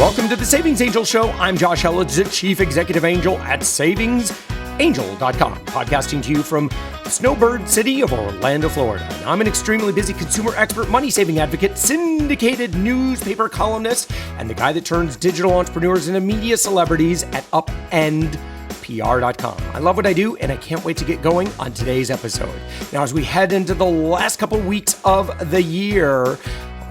Welcome to the Savings Angel Show. I'm Josh Elledge, the Chief Executive Angel at SavingsAngel.com, podcasting to you from the snowbird city of Orlando, Florida. And I'm an extremely busy consumer expert, money-saving advocate, syndicated newspaper columnist, and the guy that turns digital entrepreneurs into media celebrities at upendpr.com. I love what I do, and I can't wait to get going on today's episode. Now, as we head into the last couple weeks of the year,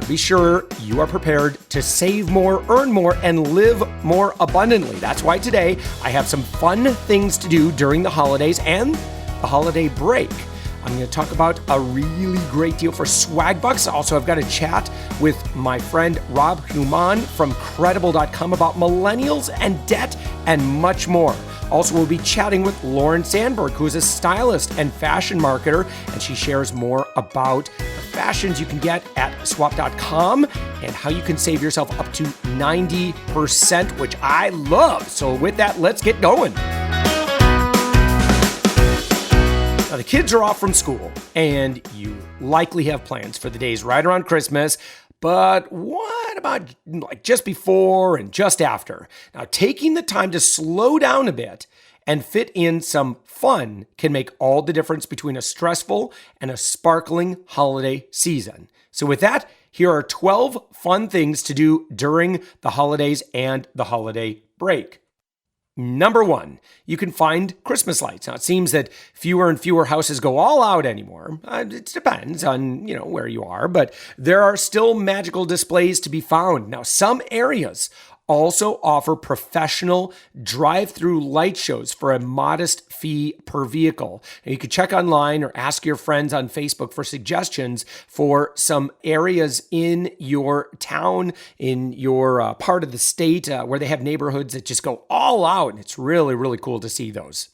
be sure you are prepared to save more, earn more, and live more abundantly. That's why today I have some fun things to do during the holidays and the holiday break. I'm going to talk about a really great deal for Swagbucks. Also, I've got a chat with my friend Rob Humann from Credible.com about millennials and debt and much more. Also, we'll be chatting with Lauren Sandberg, who is a stylist and fashion marketer, and she shares more about the fashions you can get at swap.com and how you can save yourself up to 90%, which I love. So with that, let's get going. Now, the kids are off from school, and you likely have plans for the days right around Christmas. But what about like just before and just after? Now, taking the time to slow down a bit and fit in some fun can make all the difference between a stressful and a sparkling holiday season. So with that, here are 12 fun things to do during the holidays and the holiday break. Number one, you can find Christmas lights. Now, it seems that fewer and fewer houses go all out anymore. It depends on, where you are, but there are still magical displays to be found. Now, some areas also offer professional drive-through light shows for a modest fee per vehicle. And you can check online or ask your friends on Facebook for suggestions for some areas in your town, in your part of the state where they have neighborhoods that just go all out. And it's really, really cool to see those.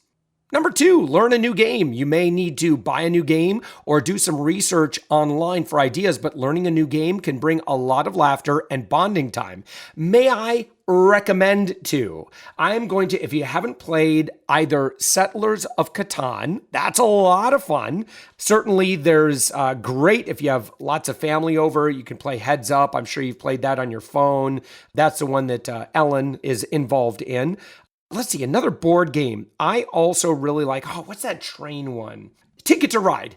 Number two, learn a new game. You may need to buy a new game or do some research online for ideas, but learning a new game can bring a lot of laughter and bonding time. May I recommend to? I'm going to, if you haven't played either Settlers of Catan, that's a lot of fun. Certainly there's great if you have lots of family over, you can play Heads Up. I'm sure you've played that on your phone. That's the one that Ellen is involved in. Let's see, another board game. I also really like, what's that train one? Ticket to Ride.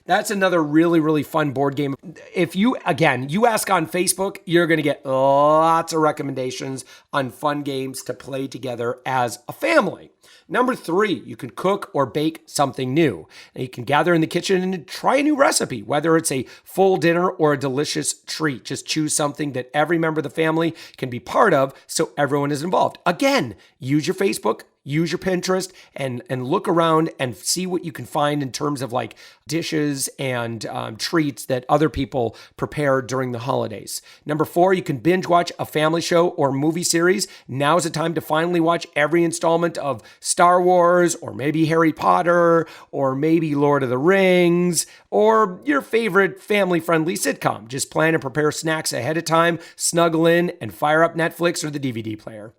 That's another really, really fun board game. If you ask on Facebook, you're going to get lots of recommendations on fun games to play together as a family. Number three, you can cook or bake something new. And you can gather in the kitchen and try a new recipe, whether it's a full dinner or a delicious treat. Just choose something that every member of the family can be part of so everyone is involved. Again, use your Facebook, use your Pinterest, and look around and see what you can find in terms of like dishes and treats that other people prepare during the holidays. Number four, you can binge watch a family show or movie series. Now is the time to finally watch every installment of Star Wars, or maybe Harry Potter, or maybe Lord of the Rings, or your favorite family-friendly sitcom. Just plan and prepare snacks ahead of time, snuggle in, and fire up Netflix or the DVD player.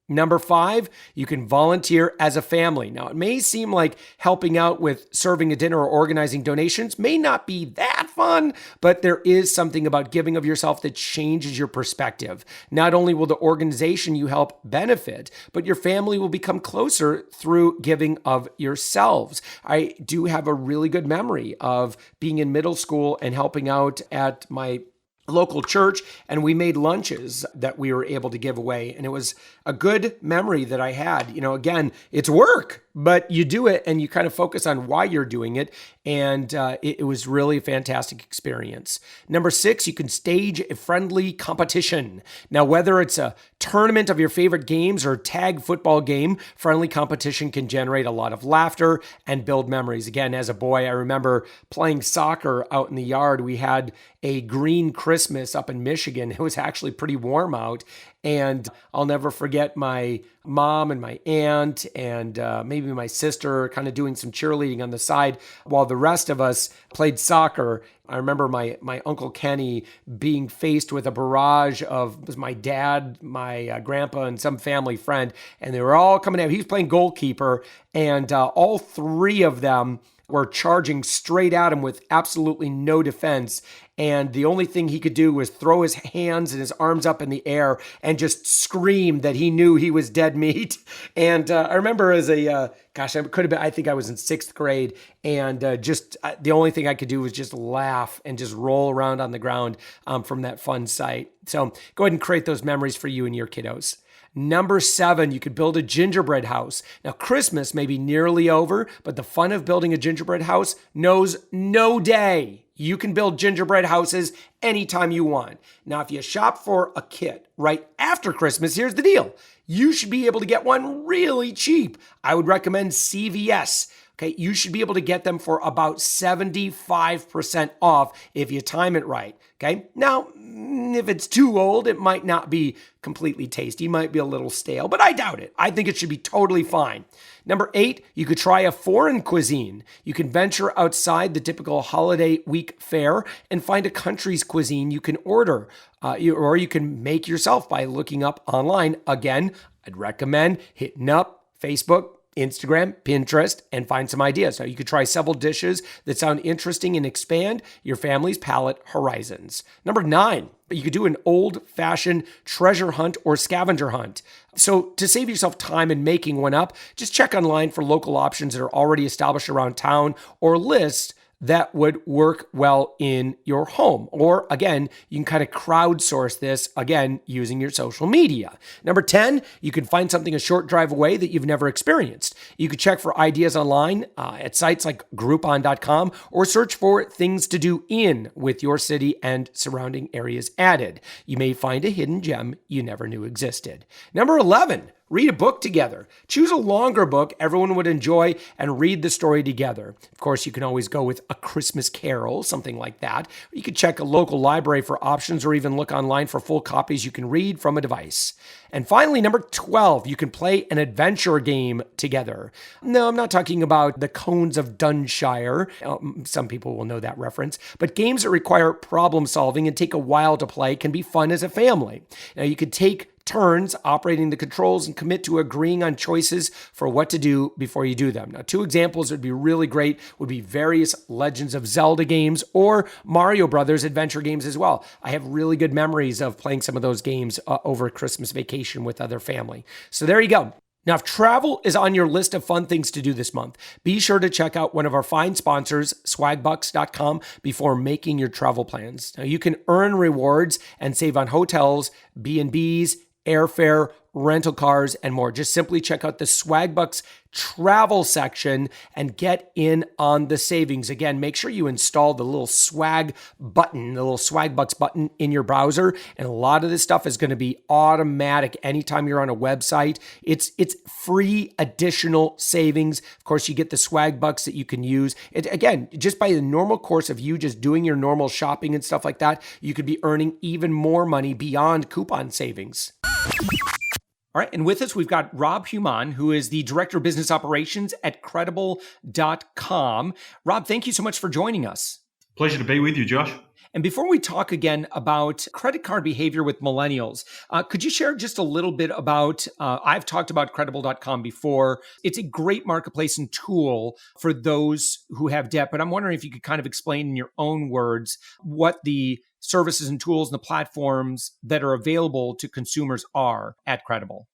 Number five, you can volunteer as a family. Now, it may seem like helping out with serving a dinner or organizing donations may not be that fun, but there is something about giving of yourself that changes your perspective. Not only will the organization you help benefit, but your family will become closer through giving of yourselves. I do have a really good memory of being in middle school and helping out at my local church, and we made lunches that we were able to give away. And it was a good memory that I had. Again, it's work, but you do it and you kind of focus on why you're doing it. And it was really a fantastic experience. Number six, you can stage a friendly competition. Now, whether it's a tournament of your favorite games or tag football game, friendly competition can generate a lot of laughter and build memories. Again, as a boy, I remember playing soccer out in the yard. We had a green Christmas up in Michigan. It was actually pretty warm out. And I'll never forget my mom and my aunt and maybe my sister kind of doing some cheerleading on the side while the rest of us played soccer. I remember my Uncle Kenny being faced with a barrage of my dad, my grandpa, and some family friend. And they were all coming out. He was playing goalkeeper. And all three of them were charging straight at him with absolutely no defense. And the only thing he could do was throw his hands and his arms up in the air and just scream that he knew he was dead meat. And I remember as I could have been, I think I was in sixth grade, and the only thing I could do was just laugh and just roll around on the ground from that fun sight. So go ahead and create those memories for you and your kiddos. Number 7, you could build a gingerbread house. Now, Christmas may be nearly over, but the fun of building a gingerbread house knows no day. You can build gingerbread houses anytime you want. Now, if you shop for a kit right after Christmas, here's the deal. You should be able to get one really cheap. I would recommend CVS. Okay, you should be able to get them for about 75% off if you time it right. Okay, now, if it's too old, it might not be completely tasty, might be a little stale, but I doubt it. I think it should be totally fine. Number 8, you could try a foreign cuisine. You can venture outside the typical holiday week fare and find a country's cuisine you can order, or you can make yourself by looking up online. Again, I'd recommend hitting up Facebook, Instagram, Pinterest, and find some ideas. Now, you could try several dishes that sound interesting and expand your family's palate horizons. Number 9, you could do an old-fashioned treasure hunt or scavenger hunt. So to save yourself time in making one up, just check online for local options that are already established around town or lists that would work well in your home. Or again, you can kind of crowdsource this, again, using your social media. Number 10, you can find something a short drive away that you've never experienced. You could check for ideas online at sites like groupon.com or search for things to do in with your city and surrounding areas added. You may find a hidden gem you never knew existed. Number 11, read a book together. Choose a longer book everyone would enjoy and read the story together. Of course, you can always go with A Christmas Carol, something like that. You could check a local library for options or even look online for full copies you can read from a device. And finally, number 12, you can play an adventure game together. No, I'm not talking about the Cones of Dunshire. Some people will know that reference. But games that require problem solving and take a while to play can be fun as a family. Now, you could take turns operating the controls and commit to agreeing on choices for what to do before you do them. Now, 2 examples that would be really great would be various Legends of Zelda games or Mario Brothers adventure games as well. I have really good memories of playing some of those games over Christmas vacation with other family. So there you go. Now, if travel is on your list of fun things to do this month, be sure to check out one of our fine sponsors, swagbucks.com, before making your travel plans. Now, you can earn rewards and save on hotels, B&Bs, airfare, rental cars, and more. Just simply check out the Swagbucks travel section and get in on the savings. Again, make sure you install the little swag button, the little Swagbucks button in your browser. And a lot of this stuff is going to be automatic anytime you're on a website. It's free additional savings. Of course, you get the Swagbucks that you can use. Again, just by the normal course of you just doing your normal shopping and stuff like that, you could be earning even more money beyond coupon savings. All right, and with us, we've got Rob Humann, who is the Director of Business Operations at Credible.com. Rob, thank you so much for joining us. Pleasure to be with you, Josh. And before we talk again about credit card behavior with millennials, could you share just a little bit about, I've talked about Credible.com before. It's a great marketplace and tool for those who have debt, but I'm wondering if you could kind of explain in your own words what the services and tools and the platforms that are available to consumers are at Credible.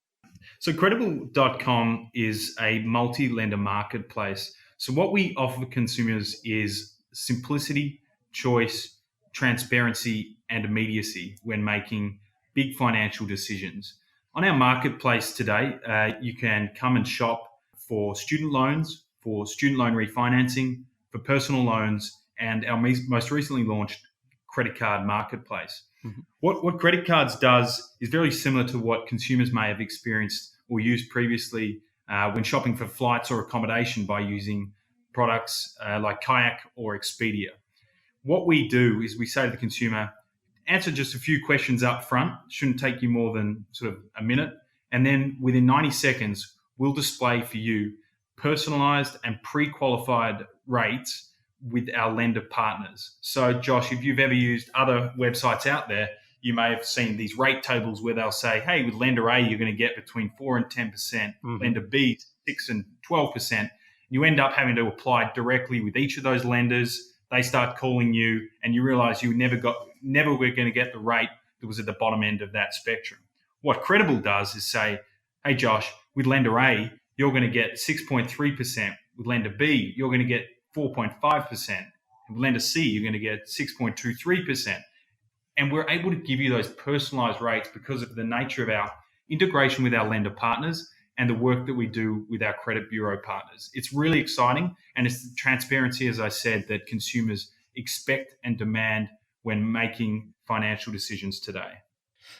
So Credible.com is a multi-lender marketplace. So what we offer consumers is simplicity, choice, transparency, and immediacy when making big financial decisions. On our marketplace today, you can come and shop for student loans, for student loan refinancing, for personal loans, and our most recently launched credit card marketplace. Mm-hmm. What credit cards does is very similar to what consumers may have experienced or used previously when shopping for flights or accommodation by using products like Kayak or Expedia. What we do is we say to the consumer, answer just a few questions up front. Shouldn't take you more than sort of a minute. And then within 90 seconds, we'll display for you personalized and pre-qualified rates with our lender partners. So Josh, if you've ever used other websites out there, you may have seen these rate tables where they'll say, hey, with lender A, you're going to get between 4 and 10%, mm-hmm. lender B, 6 and 12%. You end up having to apply directly with each of those lenders, they start calling you, and you realize you never were going to get the rate that was at the bottom end of that spectrum. What Credible does is say, hey, Josh, with lender A, you're going to get 6.3%. With lender B, you're going to get 4.5%. With lender C, you're going to get 6.23%. And we're able to give you those personalized rates because of the nature of our integration with our lender partners and the work that we do with our credit bureau partners. It's really exciting, and it's the transparency, as I said, that consumers expect and demand when making financial decisions today.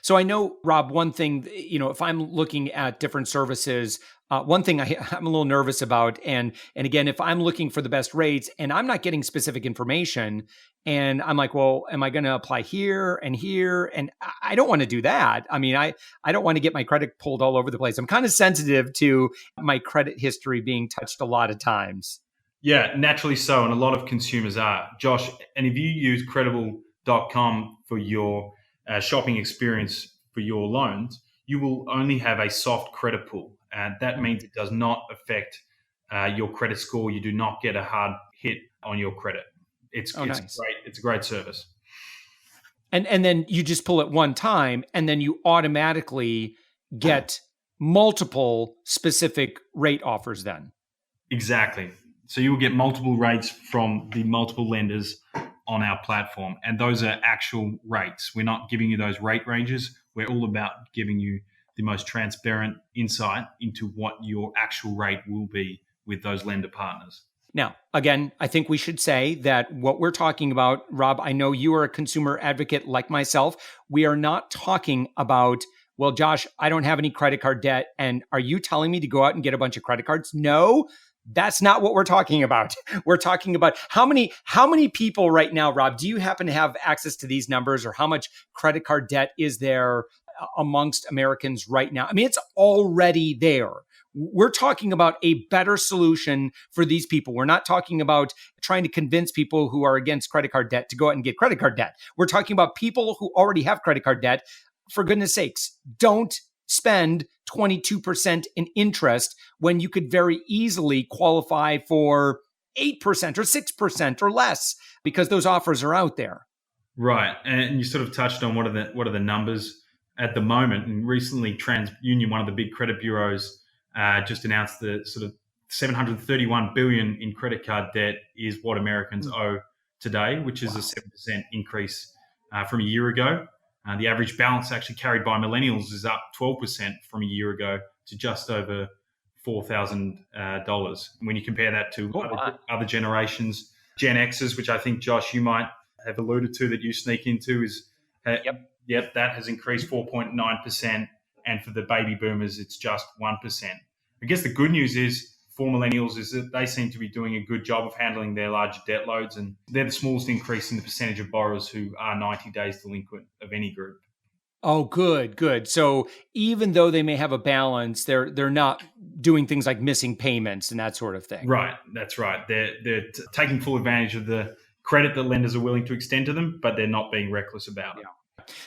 So I know, Rob, one thing, if I'm looking at different services, one thing I'm a little nervous about, and again, if I'm looking for the best rates and I'm not getting specific information, and I'm like, well, am I going to apply here and here? And I don't want to do that. I mean, I don't want to get my credit pulled all over the place. I'm kind of sensitive to my credit history being touched a lot of times. Yeah, naturally so. And a lot of consumers are. Josh, and if you use credible.com for your shopping experience for your loans, you will only have a soft credit pull. And that means it does not affect your credit score. You do not get a hard hit on your credit. It's nice. Great. It's a great service. And then you just pull it one time, and then you automatically get multiple specific rate offers then. Exactly. So you will get multiple rates from the multiple lenders on our platform. And those are actual rates. We're not giving you those rate ranges. We're all about giving you the most transparent insight into what your actual rate will be with those lender partners. Now, again, I think we should say that what we're talking about, Rob, I know you are a consumer advocate like myself. We are not talking about, well, Josh, I don't have any credit card debt, and are you telling me to go out and get a bunch of credit cards? No, that's not what we're talking about. We're talking about how many people right now, Rob, do you happen to have access to these numbers, or how much credit card debt is there amongst Americans right now? I mean, it's already there. We're talking about a better solution for these people. We're not talking about trying to convince people who are against credit card debt to go out and get credit card debt. We're talking about people who already have credit card debt. For goodness sakes, don't spend 22% in interest when you could very easily qualify for 8% or 6% or less, because those offers are out there. Right. And you sort of touched on what are the numbers at the moment. And recently, TransUnion, one of the big credit bureaus, just announced the sort of $731 billion in credit card debt is what Americans owe today, which is a 7% increase from a year ago. The average balance actually carried by Millennials is up 12% from a year ago to just over $4,000. When you compare that to other generations, Gen X's, which I think, Josh, you might have alluded to that you sneak into, is that has increased 4.9%. And for the baby boomers, it's just 1%. I guess the good news is for Millennials is that they seem to be doing a good job of handling their large debt loads, and they're the smallest increase in the percentage of borrowers who are 90 days delinquent of any group. Oh, good. So even though they may have a balance, they're not doing things like missing payments and that sort of thing. Right, that's right. They're taking full advantage of the credit that lenders are willing to extend to them, but they're not being reckless about it.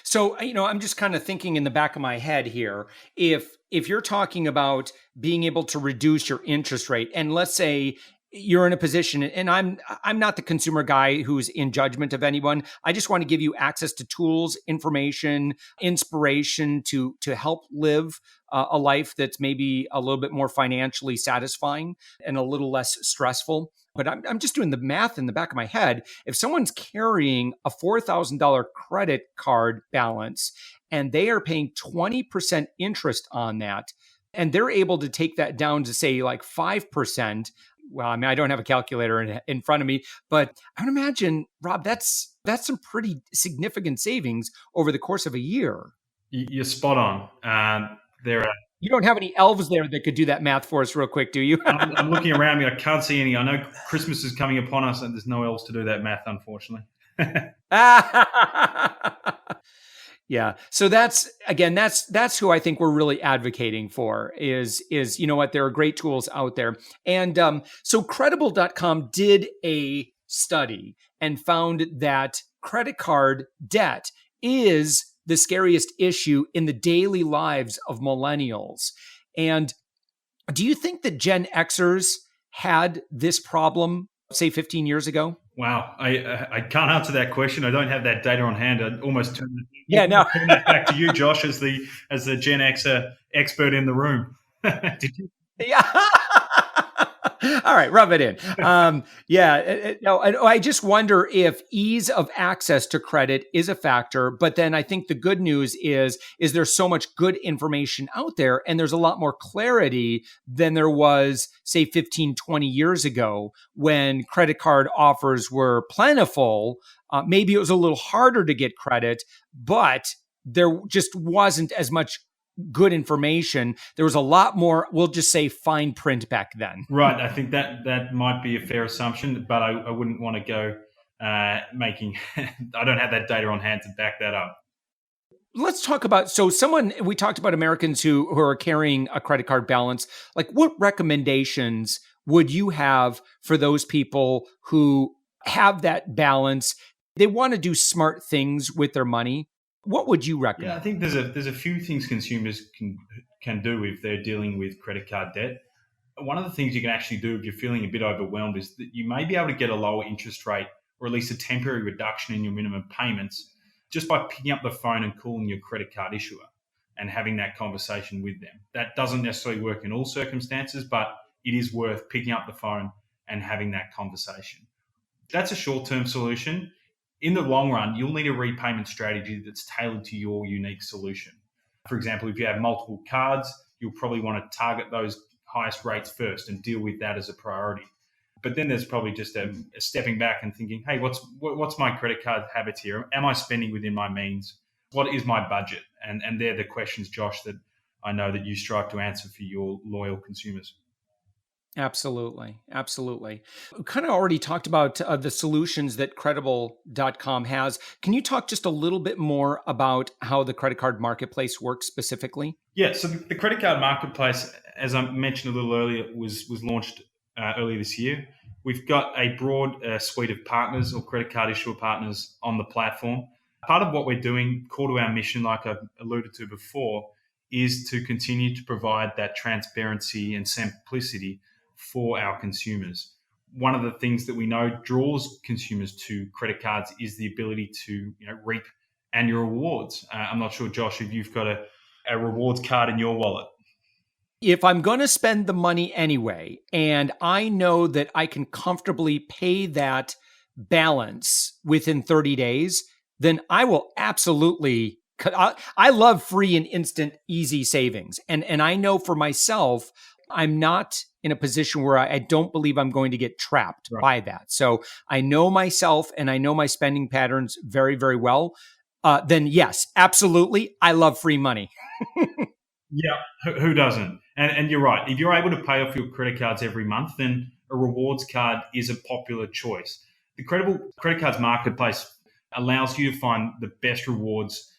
So, I'm just kind of thinking in the back of my head here, if you're talking about being able to reduce your interest rate, and let's say you're in a position, and I'm not the consumer guy who's in judgment of anyone. I just want to give you access to tools, information, inspiration to help live a life that's maybe a little bit more financially satisfying and a little less stressful. But I'm just doing the math in the back of my head. If someone's carrying a $4,000 credit card balance and they are paying 20% interest on that, and they're able to take that down to say like 5%, well, I mean, I don't have a calculator in front of me, but I would imagine, Rob, that's some pretty significant savings over the course of a year. You're spot on. You don't have any elves there that could do that math for us real quick, do you? I'm looking around me. I can't see any. I know Christmas is coming upon us and there's no elves to do that math, unfortunately. Yeah. So that's who I think we're really advocating for is, you know what, there are great tools out there. And so credible.com did a study and found that credit card debt is the scariest issue in the daily lives of millennials. And do you think that Gen Xers had this problem, say 15 years ago? Wow, I can't answer that question. I don't have that data on hand. I'd almost Yeah, no. turn that back to you, Josh, as the Gen Xer expert in the room. Did you? Yeah. All right, rub it in. Yeah, no, I just wonder if ease of access to credit is a factor. But then I think the good news is there's so much good information out there, and there's a lot more clarity than there was, say, 15, 20 years ago when credit card offers were plentiful. Maybe it was a little harder to get credit, but there just wasn't as much good information. There was a lot more, we'll just say, fine print back then. Right. I think that might be a fair assumption, but I wouldn't want to go making. I don't have that data on hand to back that up. Let's talk about, we talked about Americans who are carrying a credit card balance. Like, what recommendations would you have for those people who have that balance? They want to do smart things with their money. What would you recommend? Yeah, I think there's a few things consumers can do if they're dealing with credit card debt. One of the things you can actually do if you're feeling a bit overwhelmed is that you may be able to get a lower interest rate or at least a temporary reduction in your minimum payments just by picking up the phone and calling your credit card issuer and having that conversation with them. That doesn't necessarily work in all circumstances, but it is worth picking up the phone and having that conversation. That's a short-term solution. In the long run, you'll need a repayment strategy that's tailored to your unique solution. For example, if you have multiple cards, you'll probably want to target those highest rates first and deal with that as a priority. But then there's probably just a stepping back and thinking, hey, what's my credit card habits here? Am I spending within my means? What is my budget? And they're the questions, Josh, that I know that you strive to answer for your loyal consumers. Absolutely. Absolutely. We kind of already talked about the solutions that Credible.com has. Can you talk just a little bit more about how the credit card marketplace works specifically? Yeah, so the credit card marketplace, as I mentioned a little earlier, was launched earlier this year. We've got a broad suite of partners or credit card issuer partners on the platform. Part of what we're doing, core to our mission, like I alluded to before, is to continue to provide that transparency and simplicity for our consumers. One of the things that we know draws consumers to credit cards is the ability to reap annual rewards. I'm not sure, Josh, if you've got a rewards card in your wallet. If I'm going to spend the money anyway, and I know that I can comfortably pay that balance within 30 days, then I will absolutely. I love free and instant, easy savings. And I know for myself, I'm not in a position where I don't believe I'm going to get trapped by that. So I know myself and I know my spending patterns very, very well. Then yes, absolutely. I love free money. Yeah, who doesn't? And you're right. If you're able to pay off your credit cards every month, then a rewards card is a popular choice. The Credible Credit Cards Marketplace allows you to find the best rewards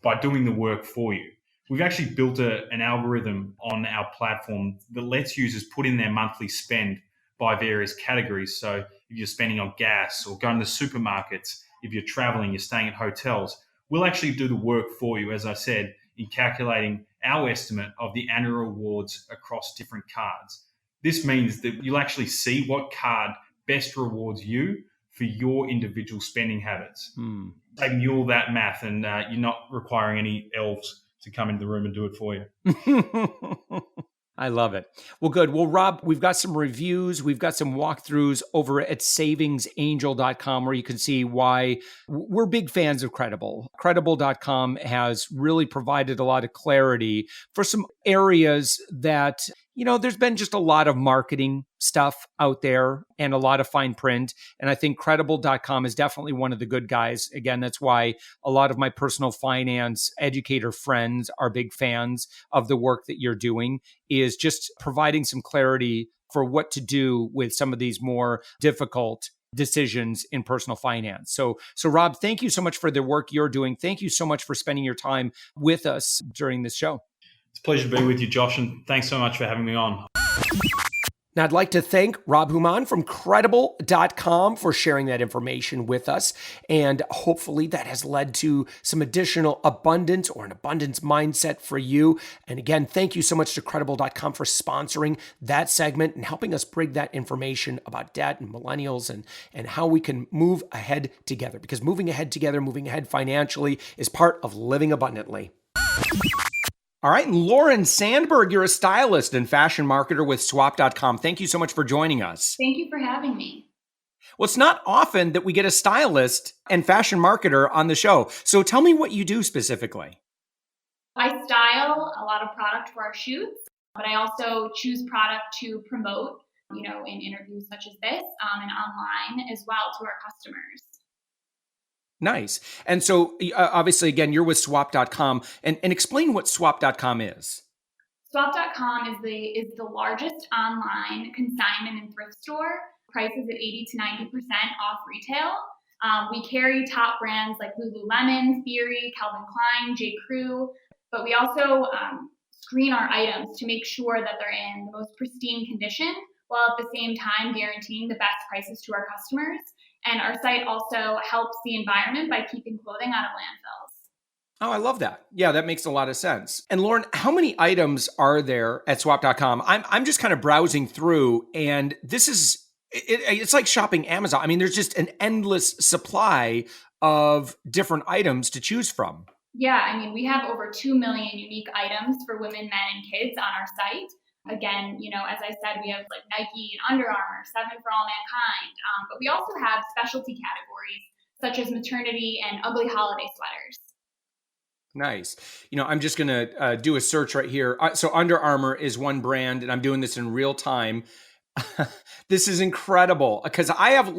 by doing the work for you. We've actually built an algorithm on our platform that lets users put in their monthly spend by various categories. So if you're spending on gas or going to supermarkets, if you're traveling, you're staying at hotels, we'll actually do the work for you, as I said, in calculating our estimate of the annual rewards across different cards. This means that you'll actually see what card best rewards you for your individual spending habits. Saving you all that math, and you're not requiring any elves to come into the room and do it for you. I love it. Well, good. Well, Rob, we've got some reviews. We've got some walkthroughs over at savingsangel.com where you can see why we're big fans of Credible. Credible.com has really provided a lot of clarity for some areas that, there's been just a lot of marketing stuff out there and a lot of fine print. And I think Credible.com is definitely one of the good guys. Again, that's why a lot of my personal finance educator friends are big fans of the work that you're doing, is just providing some clarity for what to do with some of these more difficult decisions in personal finance. So Rob, thank you so much for the work you're doing. Thank you so much for spending your time with us during this show. It's a pleasure to be with you, Josh, and thanks so much for having me on. Now, I'd like to thank Rob Humann from Credible.com for sharing that information with us. And hopefully that has led to some additional abundance or an abundance mindset for you. And again, thank you so much to Credible.com for sponsoring that segment and helping us bring that information about debt and millennials and how we can move ahead together. Because moving ahead together, moving ahead financially is part of living abundantly. All right, and Lauren Sandberg, you're a stylist and fashion marketer with swap.com. Thank you so much for joining us. Thank you for having me. Well, it's not often that we get a stylist and fashion marketer on the show. So tell me what you do specifically. I style a lot of product for our shoots, but I also choose product to promote, in interviews such as this and online as well to our customers. Nice. And so obviously, again, you're with swap.com and explain what swap.com is. Swap.com is the largest online consignment and thrift store. Prices at 80 to 90% off retail. We carry top brands like Lululemon, Theory, Calvin Klein, J. Crew, but we also screen our items to make sure that they're in the most pristine condition, while at the same time guaranteeing the best prices to our customers. And our site also helps the environment by keeping clothing out of landfills. Oh, I love that. Yeah, that makes a lot of sense. And Lauren, how many items are there at swap.com? I'm just kind of browsing through, and it's like shopping Amazon. I mean, there's just an endless supply of different items to choose from. Yeah, we have over 2 million unique items for women, men, and kids on our site. Again, as I said, we have like Nike and Under Armour, 7 for All Mankind, but we also have specialty categories such as maternity and ugly holiday sweaters. Nice. I'm just going to do a search right here. So Under Armour is one brand, and I'm doing this in real time. This is incredible because I have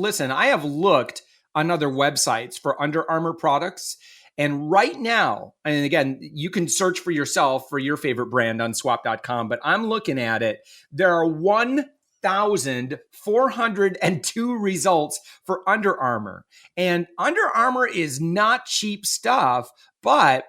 looked on other websites for Under Armour products. And right now, and again, you can search for yourself for your favorite brand on swap.com, but I'm looking at it. There are 1,402 results for Under Armour. And Under Armour is not cheap stuff, but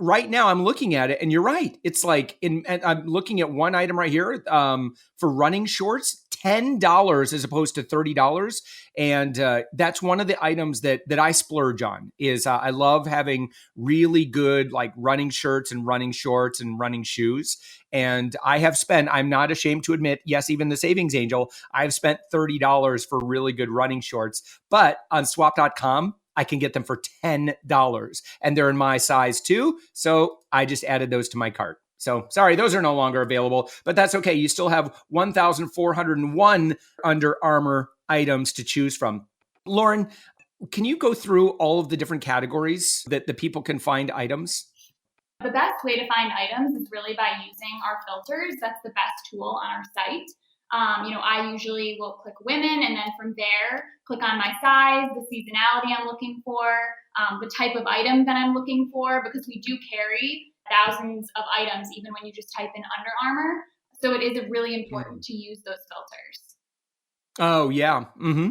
right now I'm looking at it and you're right. It's like and I'm looking at one item right here for running shorts, $10 as opposed to $30. And that's one of the items that I splurge on is I love having really good like running shirts and running shorts and running shoes. And I'm not ashamed to admit, yes, even the savings angel, I've spent $30 for really good running shorts, but on swap.com, I can get them for $10 and they're in my size too. So I just added those to my cart. So sorry, those are no longer available, but that's okay. You still have 1,401 Under Armour items to choose from. Lauren, can you go through all of the different categories that the people can find items? The best way to find items is really by using our filters. That's the best tool on our site. I usually will click women and then from there, click on my size, the seasonality I'm looking for, the type of item that I'm looking for, because we do carry thousands of items, even when you just type in Under Armour. So it is really important to use those filters. Oh, yeah. Mm-hmm.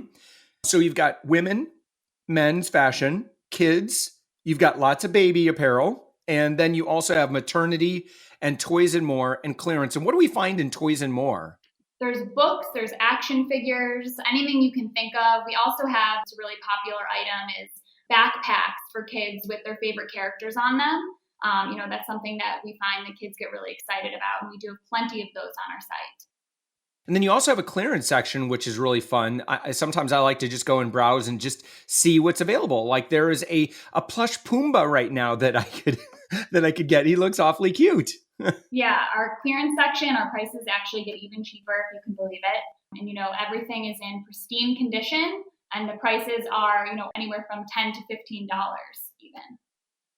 So you've got women, men's fashion, kids, you've got lots of baby apparel, and then you also have maternity and toys and more and clearance. And what do we find in toys and more? There's books, there's action figures, anything you can think of. We also have a really popular item is backpacks for kids with their favorite characters on them. That's something that we find the kids get really excited about, and we do have plenty of those on our site. And then you also have a clearance section, which is really fun. Sometimes I like to just go and browse and just see what's available. Like there is a plush Pumbaa right now that I could get. He looks awfully cute. Yeah, our clearance section, our prices actually get even cheaper if you can believe it. And everything is in pristine condition, and the prices are anywhere from $10 to $15 even.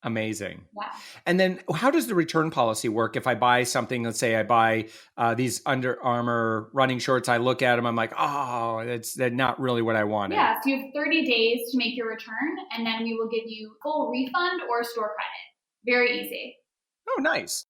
Amazing. Wow. And then how does the return policy work? If I buy something, let's say I buy these Under Armour running shorts, I look at them, I'm like, oh, they're not really what I wanted. Yeah, so you have 30 days to make your return, and then we will give you full refund or store credit. Very easy. Oh, nice.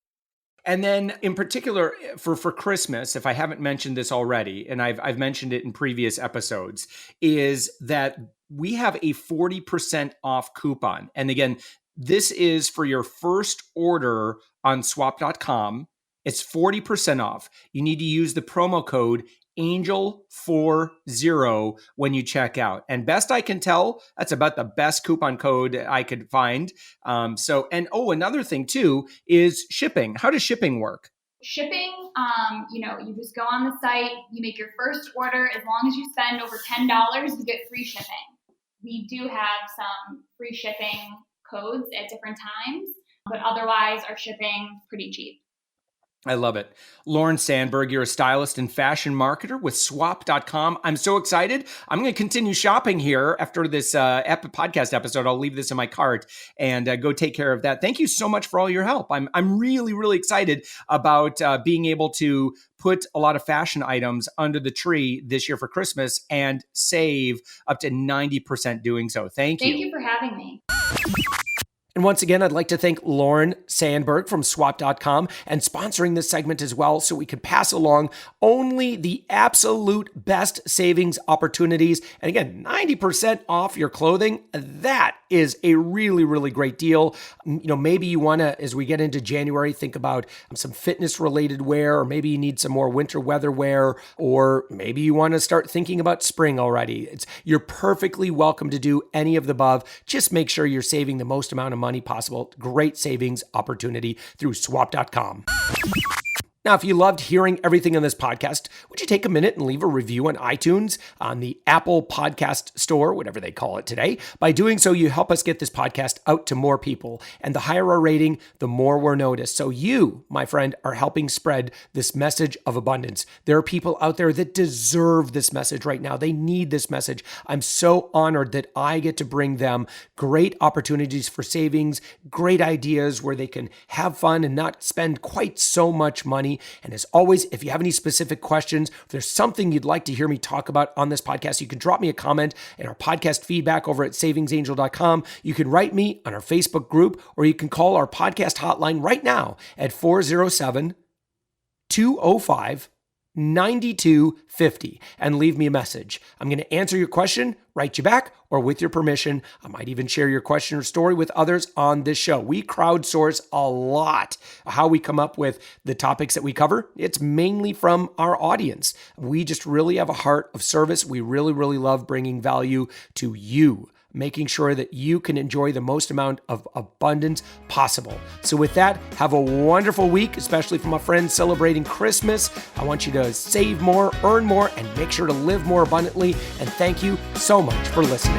And then in particular for Christmas, if I haven't mentioned this already, and I've mentioned it in previous episodes, is that we have a 40% off coupon. And again, this is for your first order on swap.com. It's 40% off. You need to use the promo code Angel40 when you check out. And best I can tell, that's about the best coupon code I could find. Another thing too is shipping. How does shipping work? Shipping, you just go on the site, you make your first order. As long as you spend over $10, you get free shipping. We do have some free shipping codes at different times, but otherwise our shipping pretty cheap. I love it. Lauren Sandberg, you're a stylist and fashion marketer with swap.com. I'm so excited. I'm going to continue shopping here after this podcast episode. I'll leave this in my cart and go take care of that. Thank you so much for all your help. I'm really, really excited about being able to put a lot of fashion items under the tree this year for Christmas and save up to 90% doing so. Thank you. Thank you for having me. And once again, I'd like to thank Lauren Sandberg from swap.com and sponsoring this segment as well so we can pass along only the absolute best savings opportunities. And again, 90% off your clothing. That is a really, really great deal. Maybe you want to, as we get into January, think about some fitness related wear, or maybe you need some more winter weather wear, or maybe you want to start thinking about spring already. You're perfectly welcome to do any of the above. Just make sure you're saving the most amount of money possible. Great savings opportunity through swap.com. Now, if you loved hearing everything on this podcast, would you take a minute and leave a review on iTunes, on the Apple Podcast Store, whatever they call it today? By doing so, you help us get this podcast out to more people. And the higher our rating, the more we're noticed. So you, my friend, are helping spread this message of abundance. There are people out there that deserve this message right now. They need this message. I'm so honored that I get to bring them great opportunities for savings, great ideas where they can have fun and not spend quite so much money. And as always, if you have any specific questions, if there's something you'd like to hear me talk about on this podcast, you can drop me a comment in our podcast feedback over at savingsangel.com. You can write me on our Facebook group, or you can call our podcast hotline right now at 407-205-9250 and leave me a message. I'm going to answer your question, write you back, or with your permission, I might even share your question or story with others on this show. We crowdsource a lot how we come up with the topics that we cover. It's mainly from our audience. We just really have a heart of service. We really, really love bringing value to you, making sure that you can enjoy the most amount of abundance possible. So with that, have a wonderful week, especially for my friends celebrating Christmas. I want you to save more, earn more, and make sure to live more abundantly. And thank you so much for listening.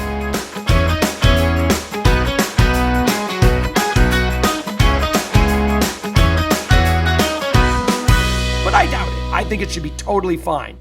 But I doubt it. I think it should be totally fine.